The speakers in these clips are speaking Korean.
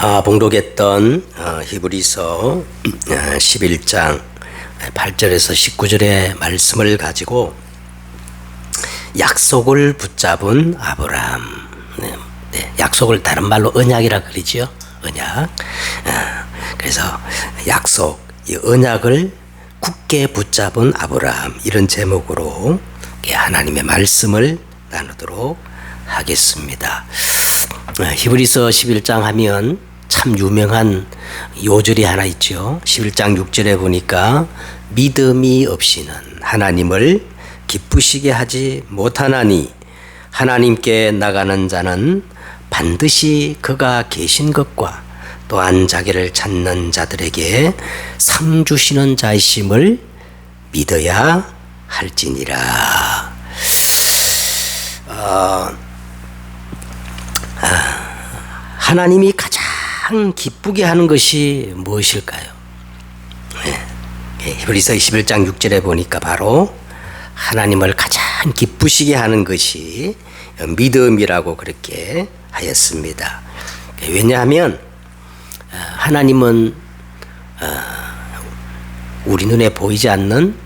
봉독했던 히브리서 11장 8절에서 19절의 말씀을 가지고 약속을 붙잡은 아브라함, 약속을 다른 말로 언약이라 그러지요. 언약. 그래서 약속, 이 언약을 굳게 붙잡은 아브라함, 이런 제목으로 하나님의 말씀을 나누도록 하겠습니다. 히브리서 11장 하면 참 유명한 요절이 하나 있죠. 11장 6절에 보니까 믿음이 없이는 하나님을 기쁘시게 하지 못하나니 하나님께 나가는 자는 반드시 그가 계신 것과 또한 자기를 찾는 자들에게 상 주시는 자이심을 믿어야 할지니라. 하나님이 가장 기쁘게 하는 것이 무엇일까요? 히브리서 11장 6절에 보니까 바로 하나님을 가장 기쁘시게 하는 것이 믿음이라고 그렇게 하였습니다. 왜냐하면 하나님은 우리 눈에 보이지 않는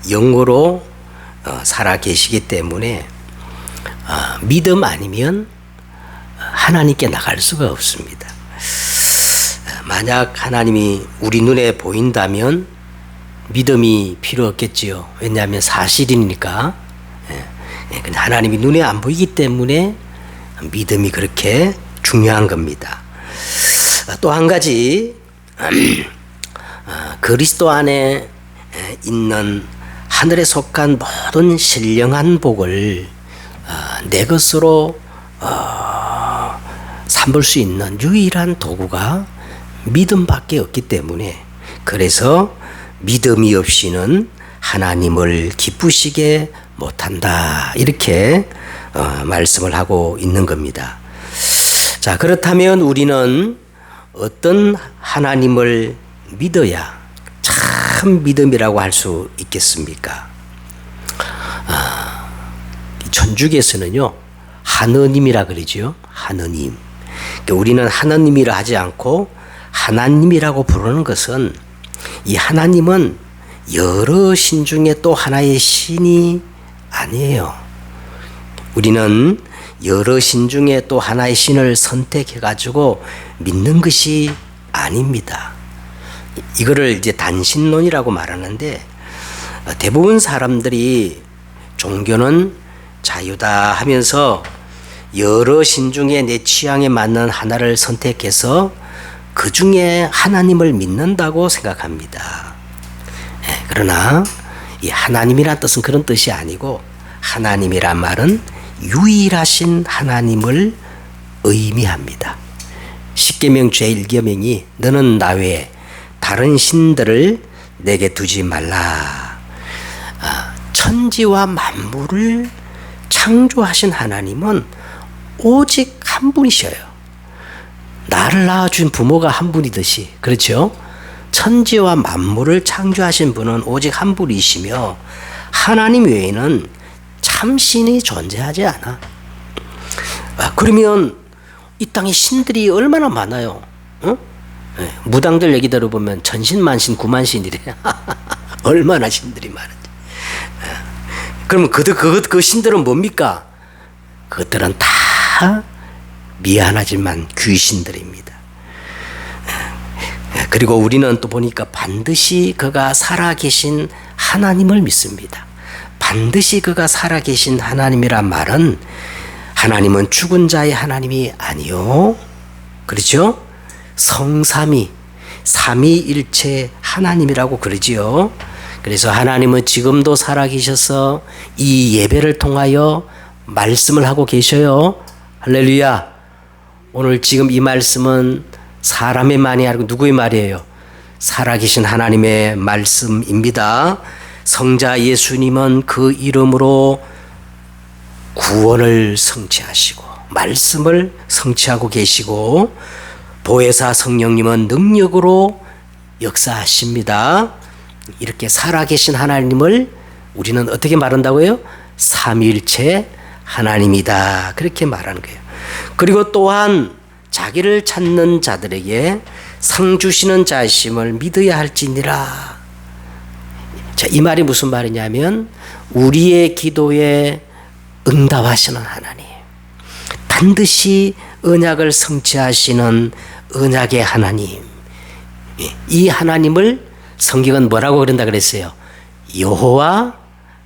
영으로 살아 계시기 때문에 믿음 아니면 하나님께 나갈 수가 없습니다. 만약 하나님이 우리 눈에 보인다면 믿음이 필요 없겠지요. 왜냐하면 사실이니까. 근데 하나님이 눈에 안 보이기 때문에 믿음이 그렇게 중요한 겁니다. 또 한 가지, 그리스도 안에 있는 하늘에 속한 모든 신령한 복을 내 것으로 삼을 수 있는 유일한 도구가 믿음밖에 없기 때문에, 그래서 믿음이 없이는 하나님을 기쁘시게 못한다, 이렇게 말씀을 하고 있는 겁니다. 자, 그렇다면 우리는 어떤 하나님을 믿어야 참 믿음이라고 할 수 있겠습니까? 천주교에서는요, 하느님이라 그러죠. 하느님. 그러니까 우리는 하느님이라 하지 않고 하나님이라고 부르는 것은, 이 하나님은 여러 신 중에 또 하나의 신이 아니에요. 우리는 여러 신 중에 또 하나의 신을 선택해 가지고 믿는 것이 아닙니다. 이거를 이제 단신론이라고 말하는데, 대부분 사람들이 종교는 자유다 하면서 여러 신 중에 내 취향에 맞는 하나를 선택해서 그 중에 하나님을 믿는다고 생각합니다. 그러나 이 하나님이란 뜻은 그런 뜻이 아니고, 하나님이란 말은 유일하신 하나님을 의미합니다. 십계명 제1계명이 너는 나 외에 다른 신들을 내게 두지 말라. 천지와 만물을 창조하신 하나님은 오직 한 분이셔요. 나를 낳아준 부모가 한 분이듯이, 그렇죠? 천지와 만물을 창조하신 분은 오직 한 분이시며, 하나님 외에는 참신이 존재하지 않아. 그러면 이 땅에 신들이 얼마나 많아요. 무당들 얘기 들어보면 천신만신 구만신이래. 얼마나 신들이 많은지. 그러면 그 신들은 뭡니까? 그것들은 다 미안하지만 귀신들입니다. 그리고 우리는 또 보니까 반드시 그가 살아계신 하나님을 믿습니다. 반드시 그가 살아계신 하나님이란 말은, 하나님은 죽은 자의 하나님이 아니요, 그렇죠? 성삼위, 삼위일체 하나님이라고 그러지요. 그래서 하나님은 지금도 살아계셔서 이 예배를 통하여 말씀을 하고 계셔요. 할렐루야. 오늘 지금 이 말씀은 사람의 말이 아니고 누구의 말이에요? 살아계신 하나님의 말씀입니다. 성자 예수님은 그 이름으로 구원을 성취하시고 말씀을 성취하고 계시고, 보혜사 성령님은 능력으로 역사하십니다. 이렇게 살아계신 하나님을 우리는 어떻게 말한다고요? 삼위일체 하나님이다, 그렇게 말하는 거예요. 그리고 또한 자기를 찾는 자들에게 상 주시는 자이심을 믿어야 할지니라. 자, 이 말이 무슨 말이냐면 우리의 기도에 응답하시는 하나님, 반드시 언약을 성취하시는 언약의 하나님, 이 하나님을 성경은 뭐라고 그런다 그랬어요? 여호와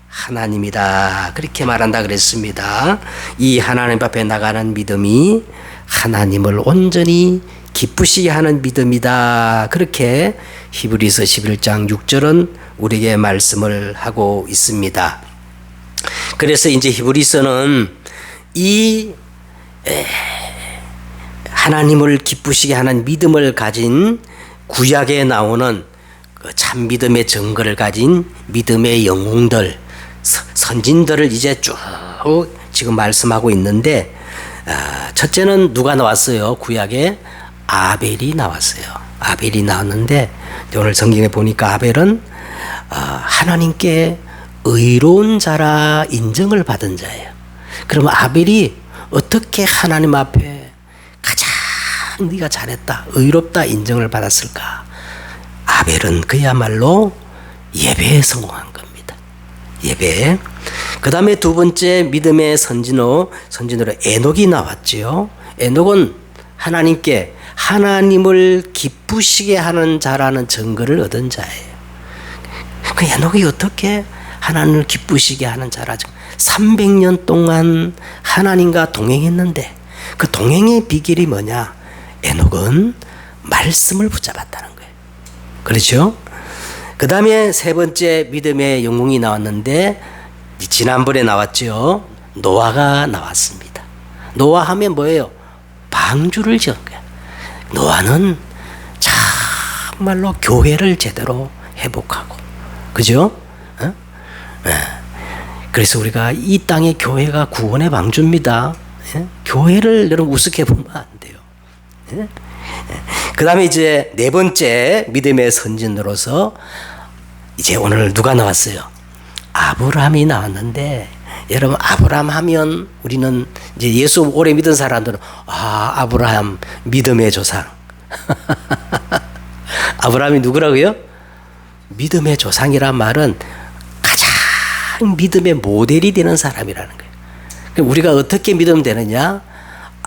하나님이다, 그렇게 말한다 그랬습니다. 이 하나님 앞에 나가는 믿음이 하나님을 온전히 기쁘시게 하는 믿음이다, 그렇게 히브리서 11장 6절은 우리에게 말씀을 하고 있습니다. 그래서 이제 히브리서는 이 하나님을 기쁘시게 하는 믿음을 가진 구약에 나오는 그 참 믿음의 증거를 가진 믿음의 영웅들, 선진들을 이제 쭉 지금 말씀하고 있는데, 첫째는 누가 나왔어요? 구약에 아벨이 나왔어요. 아벨이 나왔는데 오늘 성경에 보니까 아벨은 하나님께 의로운 자라 인정을 받은 자예요. 그러면 아벨이 어떻게 하나님 앞에 가장 네가 잘했다, 의롭다 인정을 받았을까? 아벨은 그야말로 예배에 성공한 겁니다. 예배. 그 다음에 두 번째 믿음의 선진으로 에녹이 나왔지요. 에녹은 하나님께 하나님을 기쁘시게 하는 자라는 증거를 얻은 자예요. 그 에녹이 어떻게 하나님을 기쁘시게 하는 자라죠? 300년 동안 하나님과 동행했는데 그 동행의 비결이 뭐냐? 에녹은 말씀을 붙잡았다는 거예요. 그렇죠? 그 다음에 세 번째 믿음의 영웅이 나왔는데 지난번에 나왔죠. 노아가 나왔습니다. 노아 하면 뭐예요? 방주를 지은 거예요. 노아는 정말로 교회를 제대로 회복하고, 그죠? 어? 그래서 우리가 이 땅의 교회가 구원의 방주입니다. 교회를 여러분 우습게 보면 안 돼요. 그 다음에 이제 네 번째 믿음의 선진으로서 이제 오늘 누가 나왔어요? 아브라함이 나왔는데, 여러분 아브라함 하면 우리는 이제 예수 오래 믿은 사람들은 아브라함 믿음의 조상. 아브라함이 누구라고요? 믿음의 조상이란 말은 가장 믿음의 모델이 되는 사람이라는 거예요. 그럼 우리가 어떻게 믿으면 되느냐?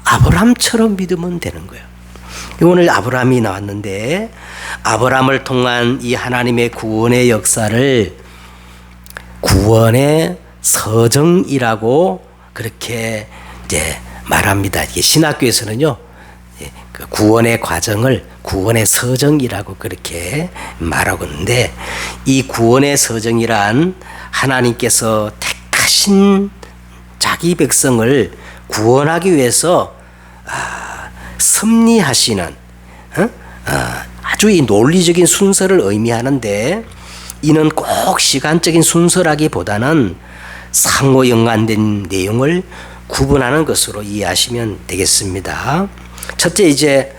아브라함처럼 믿으면 되는 거예요. 오늘 아브라함이 나왔는데 아브라함을 통한 이 하나님의 구원의 역사를 구원의 서정이라고 그렇게 이제 말합니다. 이게 신학교에서는요, 그 구원의 과정을 구원의 서정이라고 그렇게 말하고 있는데, 이 구원의 서정이란 하나님께서 택하신 자기 백성을 구원하기 위해서 섭리하시는 아주 이 논리적인 순서를 의미하는데, 이는 꼭 시간적인 순서라기보다는 상호 연관된 내용을 구분하는 것으로 이해하시면 되겠습니다. 첫째, 이제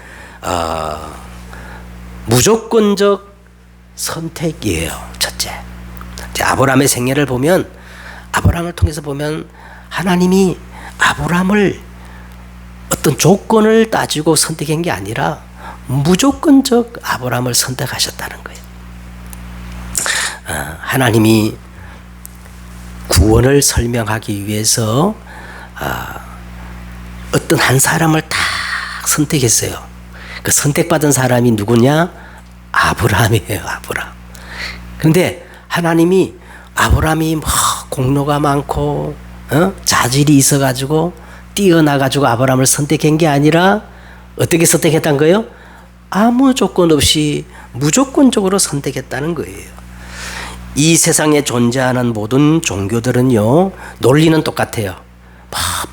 무조건적 선택이에요. 첫째, 아브라함의 생애를 보면, 아브라함을 통해서 보면 하나님이 아브라함을 어떤 조건을 따지고 선택한 게 아니라 무조건적 아브라함을 선택하셨다는 거예요. 하나님이 구원을 설명하기 위해서 어떤 한 사람을 딱 선택했어요. 그 선택받은 사람이 누구냐? 아브라함이에요. 아브라함. 그런데 하나님이 아브라함이 공로가 많고 자질이 있어가지고 뛰어나가지고 아브라함을 선택한 게 아니라 어떻게 선택했다는 거예요? 아무 조건 없이 무조건적으로 선택했다는 거예요. 이 세상에 존재하는 모든 종교들은요, 논리는 똑같아요.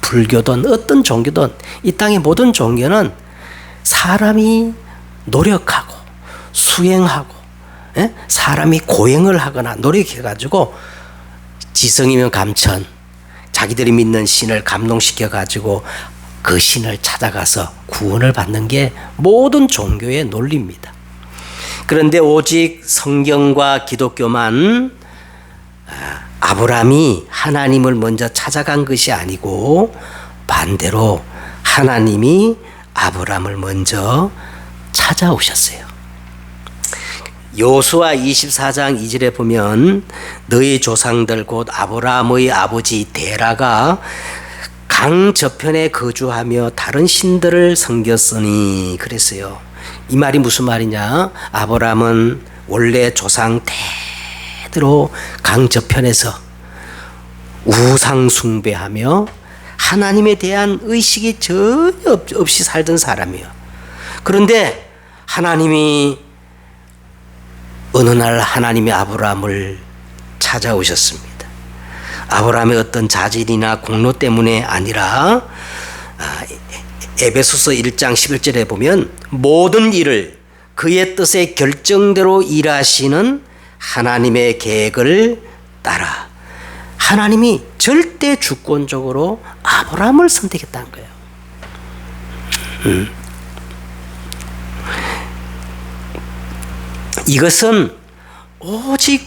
불교든 어떤 종교든 이 땅의 모든 종교는 사람이 노력하고 수행하고 사람이 고행을 하거나 노력해가지고 지성이면 감천, 자기들이 믿는 신을 감동시켜가지고 그 신을 찾아가서 구원을 받는 게 모든 종교의 논리입니다. 그런데 오직 성경과 기독교만 아브라함이 하나님을 먼저 찾아간 것이 아니고 반대로 하나님이 아브라함을 먼저 찾아오셨어요. 여호수아 24장 2절에 보면 너희 조상들 곧 아브라함의 아버지 데라가 강 저편에 거주하며 다른 신들을 섬겼으니 그랬어요. 이 말이 무슨 말이냐? 아브라함은 원래 조상 대대로 강 저편에서 우상 숭배하며 하나님에 대한 의식이 전혀 없이 살던 사람이에요. 그런데 하나님이 어느 날 하나님이 아브라함을 찾아오셨습니다. 아브라함의 어떤 자질이나 공로 때문에 아니라 에베소서 1장 11절에 보면 모든 일을 그의 뜻의 결정대로 일하시는 하나님의 계획을 따라 하나님이 절대 주권적으로 아브라함을 선택했다는 거예요. 이것은 오직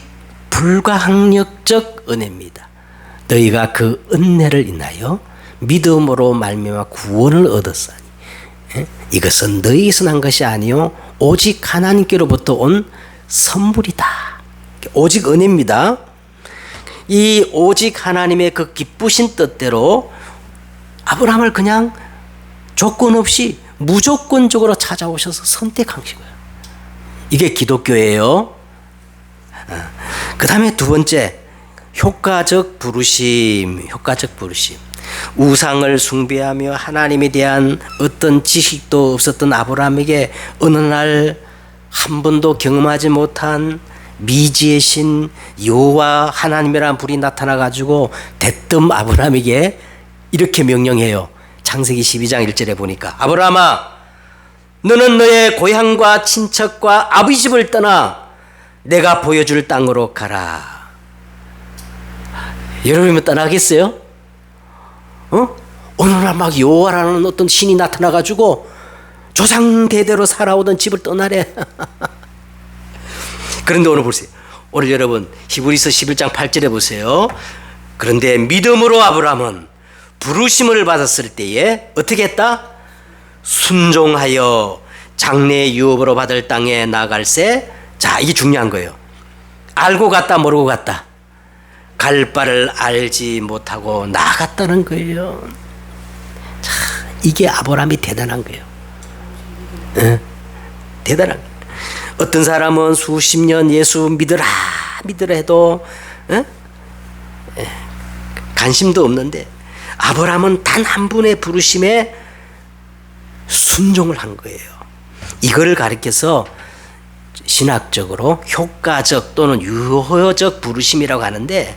불가항력적 은혜입니다. 너희가 그 은혜를 인하여 믿음으로 말미암아 구원을 얻었으니 이것은 너희에서 난 것이 아니요 오직 하나님께로부터 온 선물이다. 오직 은혜입니다. 이 오직 하나님의 그 기쁘신 뜻대로 아브라함을 그냥 조건 없이 무조건적으로 찾아오셔서 선택하신 거예요. 이게 기독교예요. 그 다음에 두 번째, 효과적 부르심. 우상을 숭배하며 하나님에 대한 어떤 지식도 없었던 아브라함에게 어느 날 한 번도 경험하지 못한 미지의 신 여호와 하나님이라는 분이 나타나가지고 대뜸 아브라함에게 이렇게 명령해요. 창세기 12장 1절에 보니까 아브라함아, 너는 너의 고향과 친척과 아버지 집을 떠나 내가 보여줄 땅으로 가라. 여러분이면 떠나겠어요? 어느 날 막 여호와라는 어떤 신이 나타나가지고 조상 대대로 살아오던 집을 떠나래. 그런데 오늘 보세요. 오늘 여러분 히브리서 11장 8절에 보세요. 그런데 믿음으로 아브라함은 부르심을 받았을 때에 어떻게 했다? 순종하여 장래 유업으로 받을 땅에 나갈새. 자, 이게 중요한 거예요. 알고 갔다 모르고 갔다. 갈 바를 알지 못하고 나갔다는 거예요. 자, 이게 아브라함이 대단한 거예요. 대단한 거예요. 어떤 사람은 수십 년 예수 믿으라 해도 관심도 없는데 아브라함은 단 한 분의 부르심에 순종을 한 거예요. 이걸 가리켜서 신학적으로 효과적 또는 유효적 부르심이라고 하는데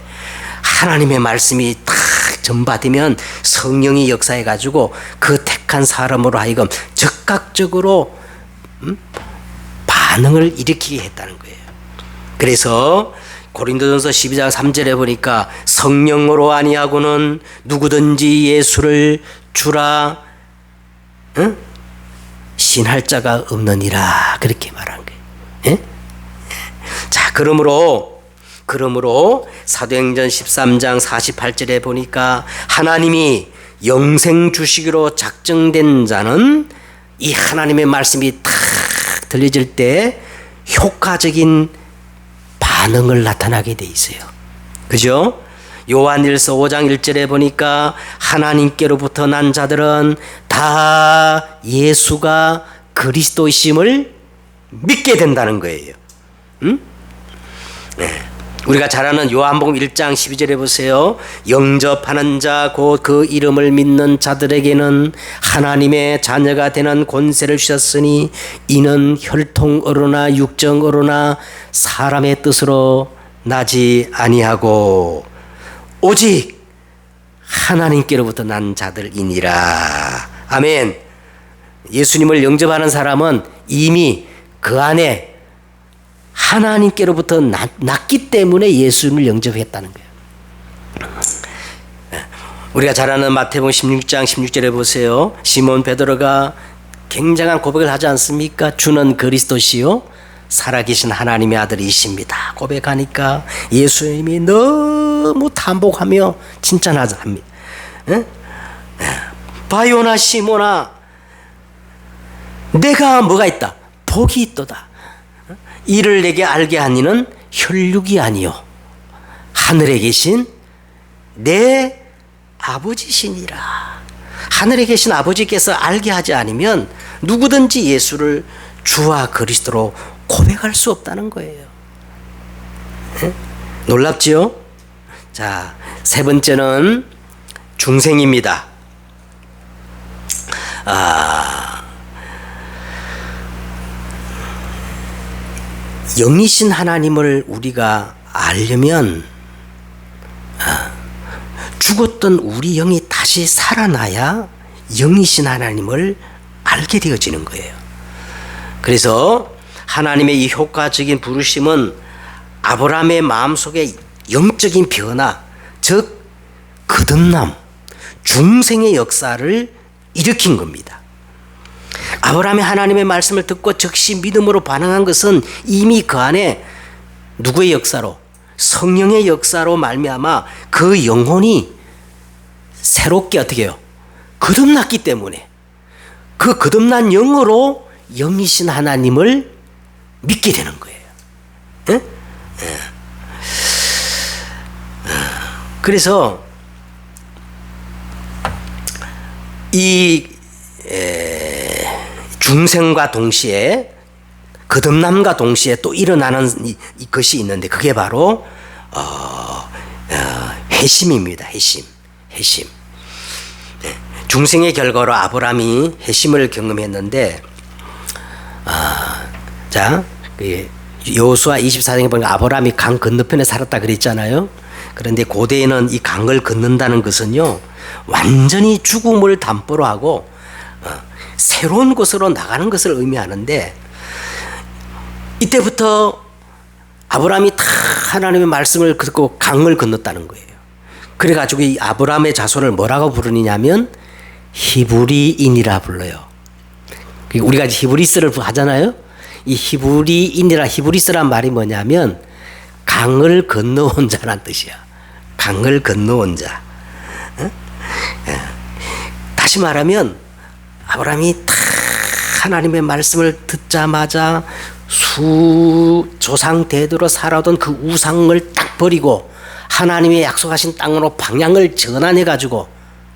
하나님의 말씀이 딱 전받으면 성령이 역사해가지고 그 택한 사람으로 하여금 즉각적으로 반응을 일으키게 했다는 거예요. 그래서 고린도전서 12장 3절에 보니까 성령으로 아니하고는 누구든지 예수를 주라 신할 자가 없느니라 그렇게 말한 거예요. 예? 자, 그러므로 사도행전 13장 48절에 보니까 하나님이 영생 주시기로 작정된 자는 이 하나님의 말씀이 탁 들려질 때 효과적인 반응을 나타나게 돼 있어요. 그죠? 요한일서 5장 1절에 보니까 하나님께로부터 난 자들은 다 예수가 그리스도이심을 믿게 된다는 거예요. 응? 네. 우리가 잘 아는 요한복음 1장 12절에 보세요. 영접하는 자 곧 그 이름을 믿는 자들에게는 하나님의 자녀가 되는 권세를 주셨으니 이는 혈통으로나 육정으로나 사람의 뜻으로 나지 아니하고 오직 하나님께로부터 난 자들이니라. 아멘. 예수님을 영접하는 사람은 이미 그 안에 하나님께로부터 났기 때문에 예수님을 영접했다는 거예요. 우리가 잘 아는 마태복음 16장 16절에 보세요. 시몬 베드로가 굉장한 고백을 하지 않습니까? 주는 그리스도시요 살아계신 하나님의 아들이십니다. 고백하니까 예수님이 너무 탄복하며 칭찬합니다. 바요나 시몬아, 내가 뭐가 있다? 복이 있도다. 이를 내게 알게 하니는 혈육이 아니요 하늘에 계신 내 아버지시니라. 하늘에 계신 아버지께서 알게 하지 않으면 누구든지 예수를 주와 그리스도로 고백할 수 없다는 거예요. 네? 놀랍지요? 자, 세 번째는 중생입니다. 영이신 하나님을 우리가 알려면 죽었던 우리 영이 다시 살아나야 영이신 하나님을 알게 되어지는 거예요. 그래서 하나님의 이 효과적인 부르심은 아브라함의 마음속에 영적인 변화, 즉 거듭남, 중생의 역사를 일으킨 겁니다. 아브라함이 하나님의 말씀을 듣고 즉시 믿음으로 반응한 것은 이미 그 안에 누구의 역사로? 성령의 역사로 말미암아 그 영혼이 새롭게 어떻게 해요? 거듭났기 때문에 그 거듭난 영으로 영이신 하나님을 믿게 되는 거예요. 네? 그래서 이 중생과 동시에 거듭남과 동시에 또 일어나는 것이 있는데 그게 바로 회심입니다. 회심. 중생의 결과로 아브라함이 회심을 경험했는데 자, 여호수아 24장에 보니까 아브라함이 강 건너편에 살았다 그랬잖아요. 그런데 고대에는 이 강을 건넌다는 것은요 완전히 죽음을 담보로 하고 새로운 곳으로 나가는 것을 의미하는데 이때부터 아브라함이 다 하나님의 말씀을 듣고 강을 건넜다는 거예요. 그래가지고 이 아브라함의 자손을 뭐라고 부르느냐면 히브리인이라 불러요. 우리가 히브리스를 하잖아요. 이 히브리스란 말이 뭐냐면 강을 건너온 자란 뜻이야. 강을 건너온 자. 다시 말하면 아브라함이 다 하나님의 말씀을 듣자마자 조상 대대로 살아오던 그 우상을 딱 버리고 하나님의 약속하신 땅으로 방향을 전환해 가지고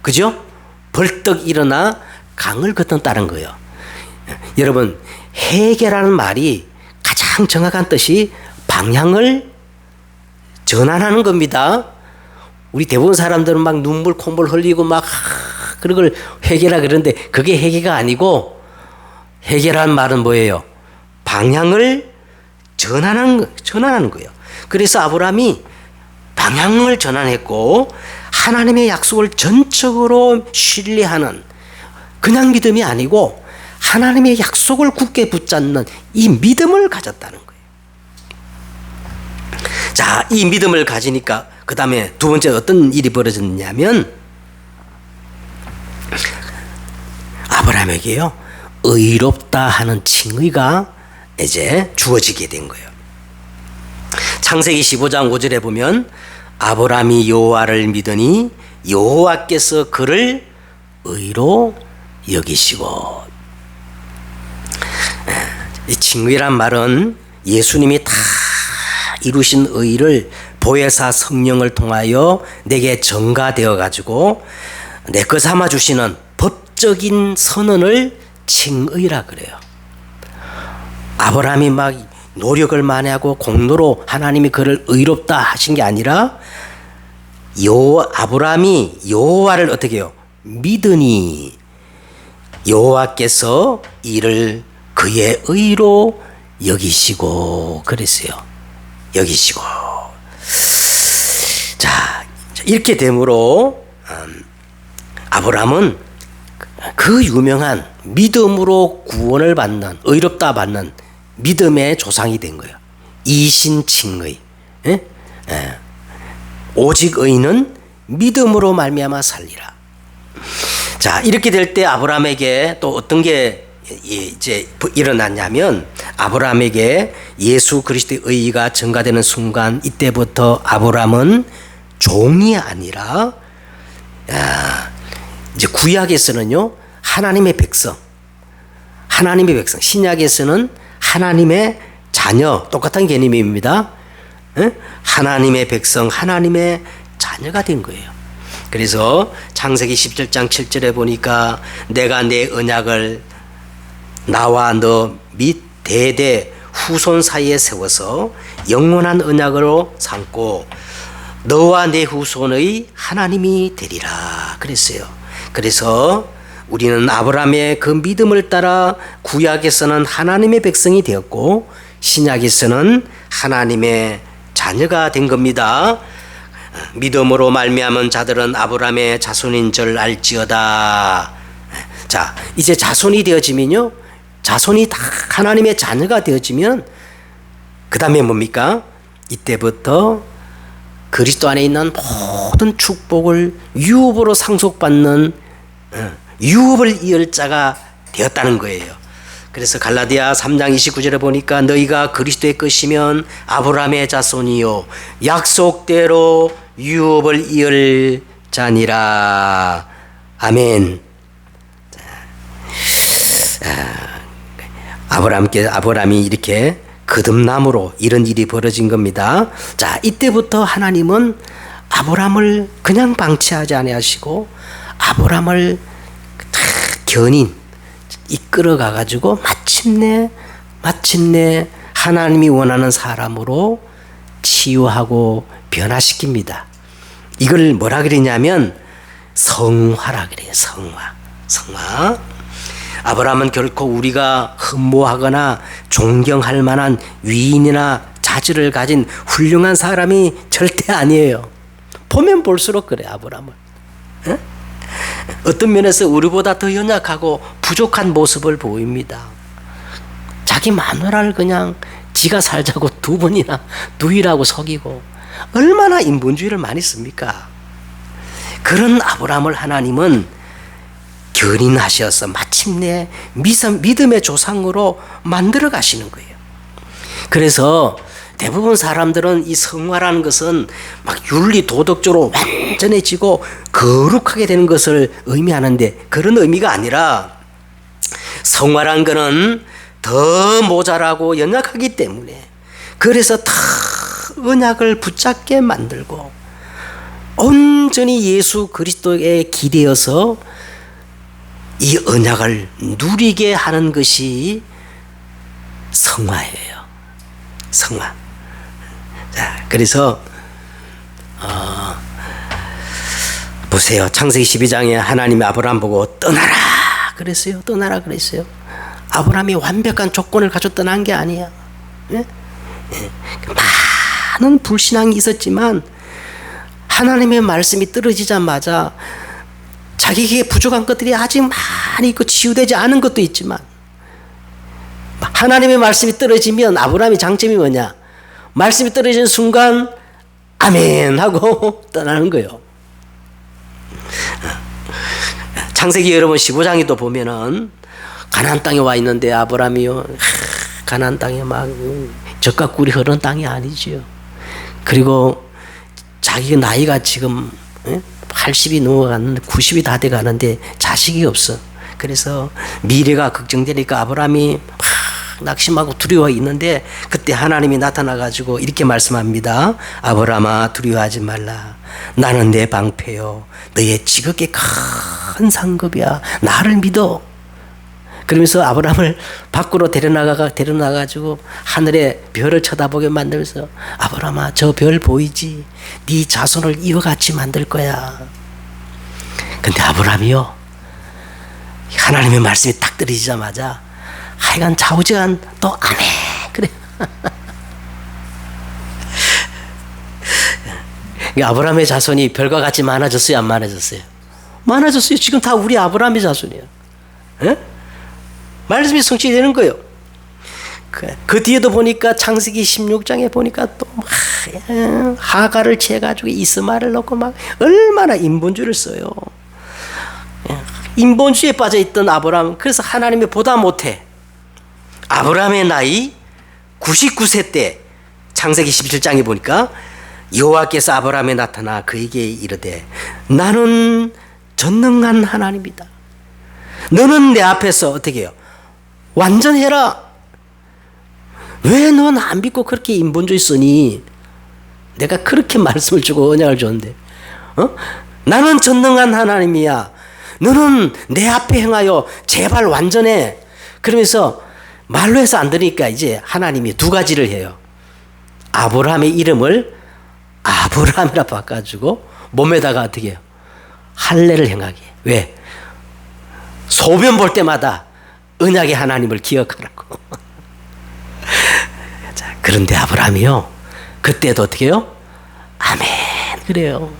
그죠? 벌떡 일어나 강을 건넜다는 거예요. 여러분 회개라는 말이 가장 정확한 뜻이 방향을 전환하는 겁니다. 우리 대부분 사람들은 막 눈물 콧물 흘리고 막 그런 걸 회개라 그러는데 그게 회개가 아니고 회개라는 말은 뭐예요? 방향을 전환하는 거예요. 그래서 아브라함이 방향을 전환했고 하나님의 약속을 전적으로 신뢰하는 그냥 믿음이 아니고 하나님의 약속을 굳게 붙잡는 이 믿음을 가졌다는 거예요. 자, 이 믿음을 가지니까 그 다음에 두 번째 어떤 일이 벌어졌냐면 아브라함에게요 의롭다 하는 칭의가 이제 주어지게 된 거예요. 창세기 15장 5절에 보면 아브라함이 여호와를 믿으니 여호와께서 그를 의로 여기시고, 이 칭의란 말은 예수님이 다 이루신 의를 보혜사 성령을 통하여 내게 전가되어 가지고 내 것 삼아 주시는 법적인 선언을 칭의라 그래요. 아브라함이 막 노력을 많이 하고 공로로 하나님이 그를 의롭다 하신 게 아니라 아브라함이 여호와를 어떻게 해요? 믿으니 여호와께서 이를 그의 의로 여기시고 그랬어요. 여기시고. 자, 이렇게 되므로 아브라함은 그 유명한 믿음으로 구원을 받는, 의롭다 받는 믿음의 조상이 된 거예요. 이신칭의. 오직 의인은 믿음으로 말미암아 살리라. 자, 이렇게 될 때 아브라함에게 또 어떤 게 이제 일어났냐면 아브라함에게 예수 그리스도의 의의가 증가되는 순간 이때부터 아브라함은 종이 아니라 이제 구약에서는요 하나님의 백성, 하나님의 백성, 신약에서는 하나님의 자녀, 똑같은 개념입니다. 하나님의 백성, 하나님의 자녀가 된 거예요. 그래서 창세기 17장 7절에 보니까 내가 내 언약을 나와 너 및 대대 후손 사이에 세워서 영원한 언약으로 삼고 너와 내 후손의 하나님이 되리라 그랬어요. 그래서 우리는 아브라함의 그 믿음을 따라 구약에서는 하나님의 백성이 되었고 신약에서는 하나님의 자녀가 된 겁니다. 믿음으로 말미암은 자들은 아브라함의 자손인 줄 알지어다. 자, 이제 자손이 되어지면요, 자손이 다 하나님의 자녀가 되어지면 그 다음에 뭡니까? 이때부터 그리스도 안에 있는 모든 축복을 유업으로 상속받는 유업을 이을 자가 되었다는 거예요. 그래서 갈라디아 3장 29절에 보니까 너희가 그리스도의 것이면 아브라함의 자손이요 약속대로 유업을 이을 자니라. 아멘. 아브라함이 이렇게 거듭남으로 이런 일이 벌어진 겁니다. 자, 이때부터 하나님은 아브라함을 그냥 방치하지 아니하시고 아브라함을 다 견인 이끌어 가가지고 마침내 하나님이 원하는 사람으로 치유하고 변화시킵니다. 이걸 뭐라 그러냐면 성화라 그래요. 성화. 아브라함은 결코 우리가 흠모하거나 존경할 만한 위인이나 자질을 가진 훌륭한 사람이 절대 아니에요. 보면 볼수록 그래, 아브라함을. 어떤 면에서 우리보다 더 연약하고 부족한 모습을 보입니다. 자기 마누라를 그냥 지가 살자고 두 번이나 누이라고 속이고 얼마나 인본주의를 많이 씁니까? 그런 아브라함을 하나님은 견인하셔서 마침내 믿음의 조상으로 만들어 가시는 거예요. 그래서 대부분 사람들은 이 성화라는 것은 막 윤리 도덕적으로 완전해지고 거룩하게 되는 것을 의미하는데 그런 의미가 아니라 성화라는 것은 더 모자라고 연약하기 때문에 그래서 다 언약을 붙잡게 만들고 온전히 예수 그리스도에 기대어서 이 언약을 누리게 하는 것이 성화예요. 성화. 자, 그래서 보세요. 창세기 12장에 하나님이 아브라함 보고 떠나라 그랬어요. 떠나라 그랬어요. 아브라함이 완벽한 조건을 가지고 떠난 게 아니야. 예? 많은 불신앙이 있었지만 하나님의 말씀이 떨어지자마자 자기에게 부족한 것들이 아직 많이 있고 치유되지 않은 것도 있지만 하나님의 말씀이 떨어지면 아브라함의 장점이 뭐냐? 말씀이 떨어지는 순간 아멘 하고 떠나는 거예요. 창세기 여러분 15장에도 보면은 가나안 땅에 와 있는데 아브라함이요 가나안 땅에 막 젖과 꿀이 흐르는 땅이 아니지요. 그리고 자기 나이가 지금 80이 넘어갔는데 90이 다 돼 가는데 자식이 없어. 그래서 미래가 걱정되니까 아브라함이 막 낙심하고 두려워 있는데 그때 하나님이 나타나 가지고 이렇게 말씀합니다. 아브라함아 두려워하지 말라. 나는 내 방패요. 너의 지극히 큰 상급이야. 나를 믿어. 그러면서 아브라함을 밖으로 데려나가지고 하늘의 별을 쳐다보게 만들면서 아브라함아 저 별 보이지? 네 자손을 이와 같이 만들 거야. 근데 아브라함이요 하나님의 말씀이 딱 들리자마자 하여간 좌우지간 또 아멘 그래. 아브라함의 자손이 별과 같이 많아졌어요? 안 많아졌어요? 많아졌어요. 지금 다 우리 아브라함의 자손이에요. 에? 말씀이 성취되는 거예요. 그 뒤에도 보니까 창세기 16장에 보니까 또 하가를 채가지고 이스마엘을 넣고 막 얼마나 인본주의를 써요. 인본주의에 빠져있던 아브라함, 그래서 하나님이 보다 못해 아브라함의 나이 99세 때 창세기 17장에 보니까 여호와께서 아브라함에 나타나 그에게 이르되 나는 전능한 하나님이다. 너는 내 앞에서 어떻게 해요? 완전해라. 왜 넌 안 믿고 그렇게 인본주의 쓰니? 내가 그렇게 말씀을 주고 언약을 줬는데, 나는 전능한 하나님이야. 너는 내 앞에 행하여 제발 완전해. 그러면서 말로 해서 안 되니까 이제 하나님이 두 가지를 해요. 아브라함의 이름을 아브라함이라 바꿔주고 몸에다가 어떻게 해요? 할례를 행하게. 왜? 소변 볼 때마다 언약의 하나님을 기억하라고. 자, 그런데 아브라함이요, 그때도 어떻게 해요? 아멘 그래요.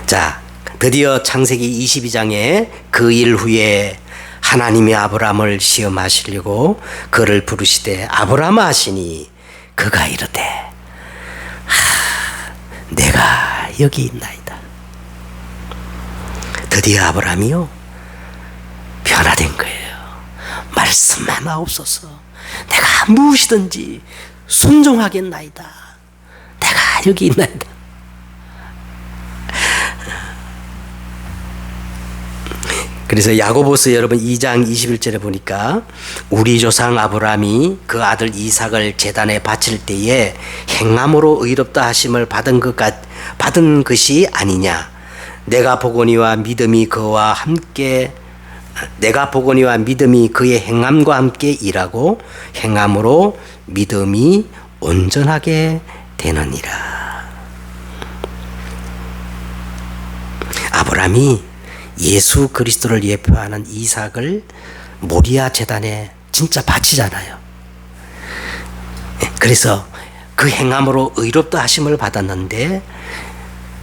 자, 드디어 창세기 22장에 그 일 후에 하나님이 아브라함을 시험하시려고 그를 부르시되 아브라함아 하시니 그가 이르되 내가 여기 있나이다. 드디어 아브라함이요, 변화된 거예요. 말씀만 하옵소서. 내가 무엇이든지 순종하겠나이다. 내가 여기 있나이다. 그래서 야고보서 여러분 2장 21절에 보니까 우리 조상 아브라함이 그 아들 이삭을 제단에 바칠 때에 행함으로 의롭다 하심을 받은 것이 아니냐. 내가 보거니와 믿음이 그의 행함과 함께 일하고 행함으로 믿음이 온전하게 되느니라. 아브라함이 예수 그리스도를 예표하는 이삭을 모리아 제단에 진짜 바치잖아요. 그래서 그 행함으로 의롭다 하심을 받았는데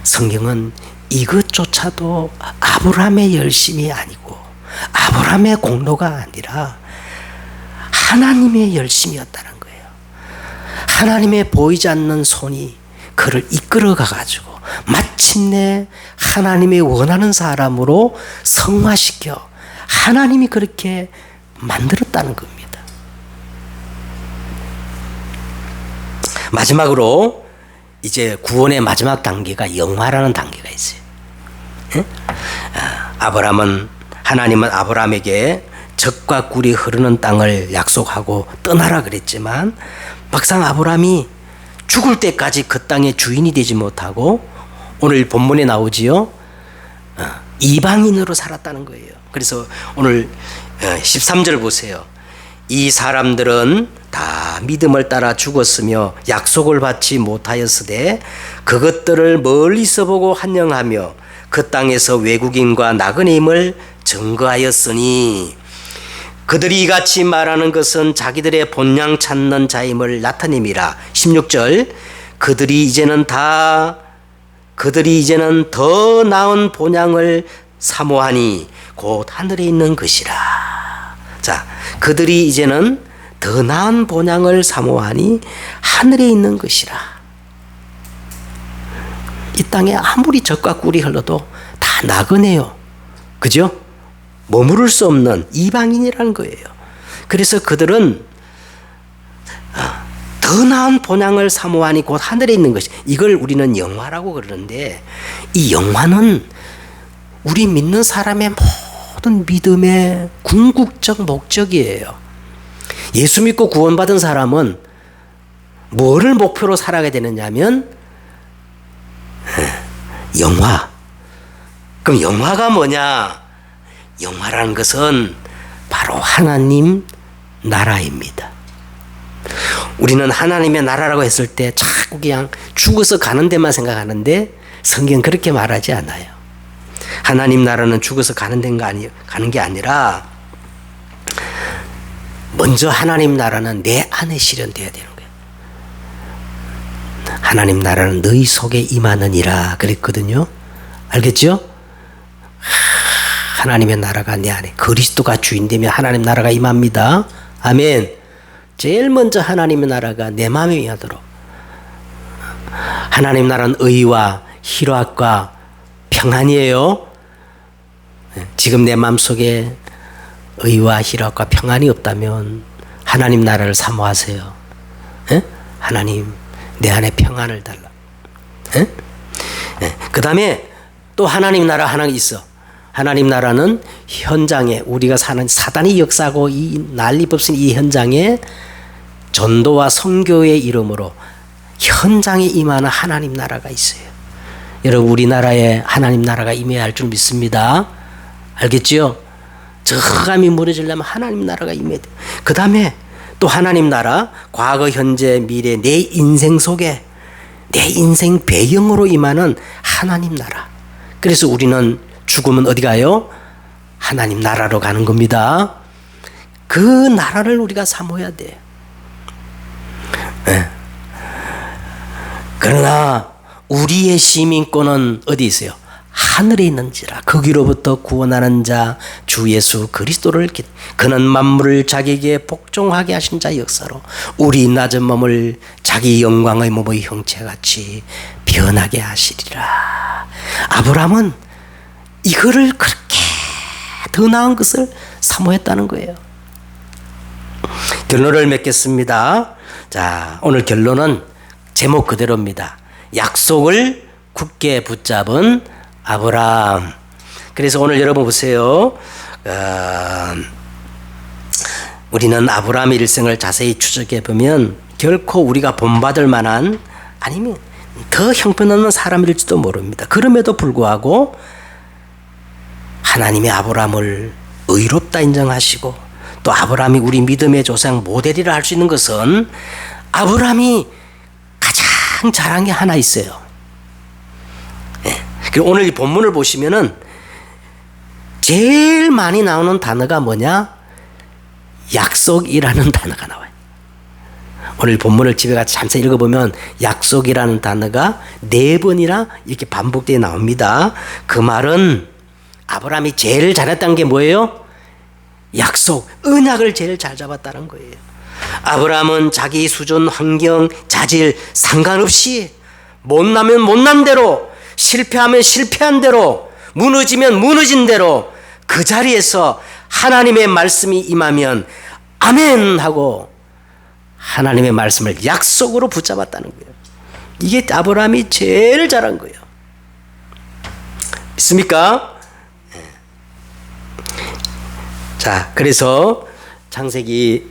성경은 이것조차도 아브라함의 열심이 아니고 아브라함의 공로가 아니라 하나님의 열심이었다는 거예요. 하나님의 보이지 않는 손이 그를 이끌어가 가지고 마침내 하나님이 원하는 사람으로 성화시켜 하나님이 그렇게 만들었다는 겁니다. 마지막으로 이제 구원의 마지막 단계가 영화라는 단계가 있어요. 하나님은 아브라함에게 젖과 꿀이 흐르는 땅을 약속하고 떠나라 그랬지만 막상 아브라함이 죽을 때까지 그 땅의 주인이 되지 못하고 오늘 본문에 나오지요, 이방인으로 살았다는 거예요. 그래서 오늘 13절 보세요. 이 사람들은 다 믿음을 따라 죽었으며 약속을 받지 못하였으되 그것들을 멀리서 보고 환영하며 그 땅에서 외국인과 나그네임을 증거하였으니 그들이 이같이 말하는 것은 자기들의 본향 찾는 자임을 나타냄이라. 16절 그들이 이제는 더 나은 본향을 사모하니 곧 하늘에 있는 것이라. 자, 그들이 이제는 더 나은 본향을 사모하니 하늘에 있는 것이라. 이 땅에 아무리 젖과 꿀이 흘러도 다 나그네요. 그죠? 머무를 수 없는 이방인이라는 거예요. 그래서 그들은 더 나은 본향을 사모하니 곧 하늘에 있는 것이, 이걸 우리는 영화라고 그러는데 이 영화는 우리 믿는 사람의 모든 믿음의 궁극적 목적이에요. 예수 믿고 구원받은 사람은 뭐를 목표로 살아가게 되느냐면 영화. 그럼 영화가 뭐냐? 영화라는 것은 바로 하나님 나라입니다. 우리는 하나님의 나라라고 했을 때 자꾸 그냥 죽어서 가는 데만 생각하는데 성경은 그렇게 말하지 않아요. 하나님 나라는 죽어서 가는 게 아니라 먼저 하나님 나라는 내 안에 실현되어야 되는 거예요. 하나님 나라는 너희 속에 임하느니라 그랬거든요. 알겠죠? 하나님의 나라가 내 안에, 그리스도가 주인되면 하나님 나라가 임합니다. 아멘. 제일 먼저 하나님의 나라가 내 마음에 임하도록. 하나님 나라는 의와 희락과 평안이에요. 지금 내 마음속에 의와 희락과 평안이 없다면 하나님 나라를 사모하세요. 하나님 내 안에 평안을 달라. 그 다음에 또 하나님 나라 하나 있어. 하나님 나라는 현장에 우리가 사는 사단이 역사하고 이 난리법신 이 현장에 전도와 선교의 이름으로 현장에 임하는 하나님 나라가 있어요. 여러분 우리나라에 하나님 나라가 임해야 할 줄 믿습니다. 알겠지요? 저 흑암이 무너지려면 하나님 나라가 임해야 돼요. 그 다음에 또 하나님 나라 과거 현재 미래 내 인생 속에 내 인생 배경으로 임하는 하나님 나라. 그래서 우리는 죽으면 어디 가요? 하나님 나라로 가는 겁니다. 그 나라를 우리가 사모해야 돼요. 네. 그러나 우리의 시민권은 어디 있어요? 하늘에 있는지라. 거기로부터 구원하는 자 주 예수 그리스도를 그는 만물을 자기에게 복종하게 하신 자 역사로 우리 낮은 몸을 자기 영광의 몸의 형체같이 변하게 하시리라. 아브라함은 이거를 그렇게 더 나은 것을 사모했다는 거예요. 결론을 맺겠습니다. 자, 오늘 결론은 제목 그대로입니다. 약속을 굳게 붙잡은 아브라함. 그래서 오늘 여러분 보세요. 우리는 아브라함의 일생을 자세히 추적해 보면 결코 우리가 본받을 만한 아니면 더 형편없는 사람일지도 모릅니다. 그럼에도 불구하고 하나님이 아브라함을 의롭다 인정하시고 또 아브라함이 우리 믿음의 조상 모델이라 할 수 있는 것은 아브라함이 가장 잘한 게 하나 있어요. 네. 그리고 오늘 이 본문을 보시면은 제일 많이 나오는 단어가 뭐냐? 약속이라는 단어가 나와요. 오늘 본문을 집에 가서 잠시 읽어보면 약속이라는 단어가 4번이나 이렇게 반복되어 나옵니다. 그 말은 아브라함이 제일 잘했다는 게 뭐예요? 약속, 언약을 제일 잘 잡았다는 거예요. 아브라함은 자기 수준, 환경, 자질 상관없이 못나면 못난 대로, 실패하면 실패한 대로, 무너지면 무너진 대로 그 자리에서 하나님의 말씀이 임하면 아멘 하고 하나님의 말씀을 약속으로 붙잡았다는 거예요. 이게 아브라함이 제일 잘한 거예요. 있습니까? 자, 그래서 창세기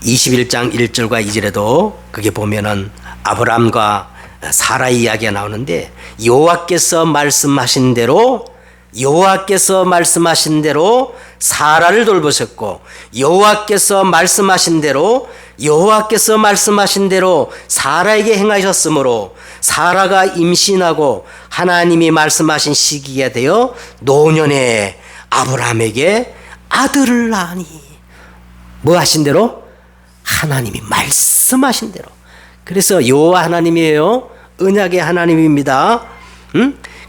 21장 1절과 2절에도 그게 보면은 아브라함과 사라의 이야기가 나오는데 여호와께서 말씀하신 대로 사라를 돌보셨고 여호와께서 말씀하신 대로 사라에게 행하셨으므로 사라가 임신하고 하나님이 말씀하신 시기가 되어 노년에 아브라함에게 아들을 낳으니 뭐 하신 대로? 하나님이 말씀하신 대로. 그래서 여호와 하나님이에요. 언약의 하나님입니다.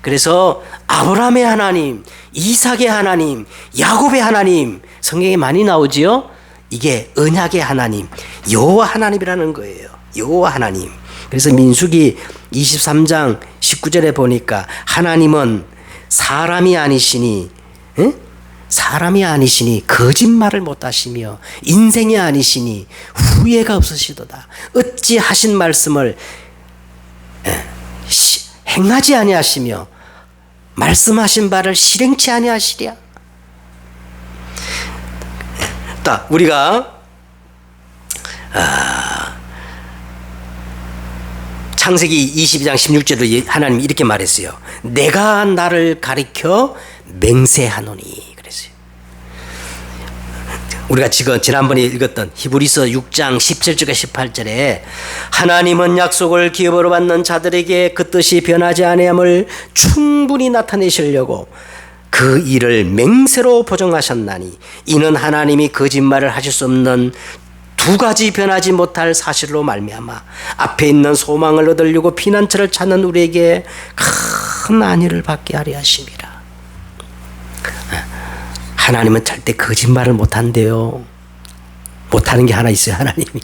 그래서 아브라함의 하나님, 이삭의 하나님, 야곱의 하나님 성경에 많이 나오지요. 이게 언약의 하나님, 여호와 하나님이라는 거예요. 여호와 하나님. 그래서 민수기 23장 19절에 보니까 하나님은 사람이 아니시니 거짓말을 못하시며 인생이 아니시니 후회가 없으시도다. 어찌 하신 말씀을 행하지 아니하시며 말씀하신 바를 실행치 아니하시랴. 우리가 창세기 22장 16절로 하나님이 이렇게 말했어요. 내가 나를 가리켜 맹세하노니 그랬어요. 우리가 지난번에 읽었던 히브리서 6장 17절과 18절에 하나님은 약속을 기업으로 받는 자들에게 그 뜻이 변하지 아니함을 충분히 나타내시려고 그 일을 맹세로 보정하셨나니 이는 하나님이 거짓말을 하실 수 없는 두 가지 변하지 못할 사실로 말미암아 앞에 있는 소망을 얻으려고 피난처를 찾는 우리에게 큰 안위를 받게 하려 하심이라. 하나님은 절대 거짓말을 못한대요. 못하는 게 하나 있어요. 하나님이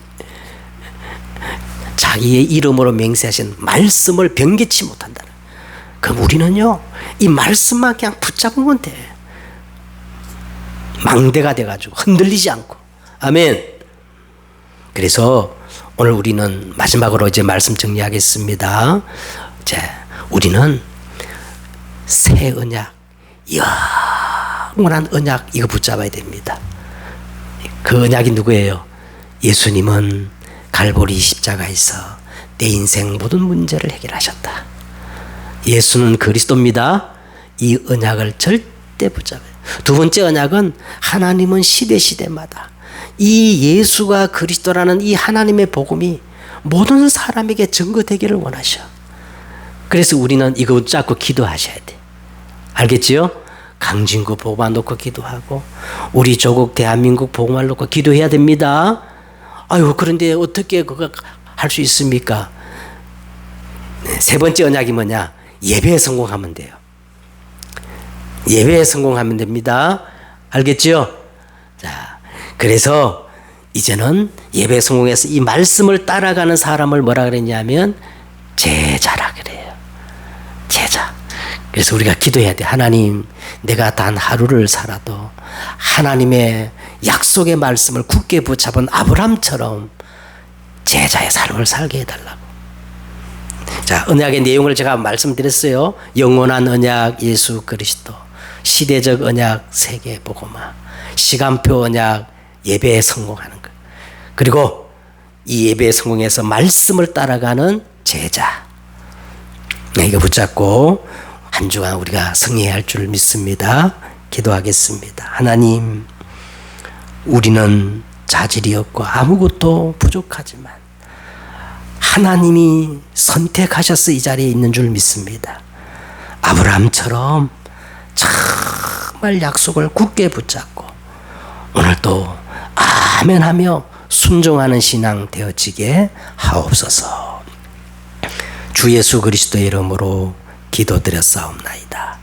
자기의 이름으로 맹세하신 말씀을 변개치 못한다. 그럼 우리는요 이 말씀만 그냥 붙잡으면 돼. 망대가 돼가지고 흔들리지 않고. 아멘. 그래서 오늘 우리는 마지막으로 이제 말씀 정리하겠습니다. 우리는 새 언약, 영원한 언약 이거 붙잡아야 됩니다. 그 언약이 누구예요? 예수님은 갈보리 십자가에서 내 인생 모든 문제를 해결하셨다. 예수는 그리스도입니다. 이 언약을 절대 붙잡아요. 두 번째 언약은 하나님은 시대마다 이 예수가 그리스도라는 이 하나님의 복음이 모든 사람에게 증거되기를 원하셔. 그래서 우리는 이거 붙잡고 기도하셔야 돼. 알겠지요? 강진구 복음화 놓고 기도하고 우리 조국 대한민국 복음화를 놓고 기도해야 됩니다. 아유, 그런데 어떻게 그거 할 수 있습니까? 네, 세 번째 언약이 뭐냐? 예배에 성공하면 돼요. 예배에 성공하면 됩니다. 알겠지요? 자, 그래서 이제는 예배에 성공해서 이 말씀을 따라가는 사람을 뭐라 그랬냐면 제자라 그래요. 제자. 그래서 우리가 기도해야 돼. 하나님, 내가 단 하루를 살아도 하나님의 약속의 말씀을 굳게 붙잡은 아브람처럼 제자의 삶을 살게 해달라고. 자, 언약의 내용을 제가 말씀드렸어요. 영원한 언약 예수 그리스도, 시대적 언약 세계 복음화, 시간표 언약 예배에 성공하는 것. 그리고 이 예배에 성공해서 말씀을 따라가는 제자. 이거 붙잡고 한 주간 우리가 승리해야 할 줄 믿습니다. 기도하겠습니다. 하나님, 우리는 자질이 없고 아무것도 부족하지만 하나님이 선택하셔서 이 자리에 있는 줄 믿습니다. 아브라함처럼 정말 약속을 굳게 붙잡고 오늘도 아멘하며 순종하는 신앙 되어지게 하옵소서. 주 예수 그리스도의 이름으로 기도드렸사옵나이다.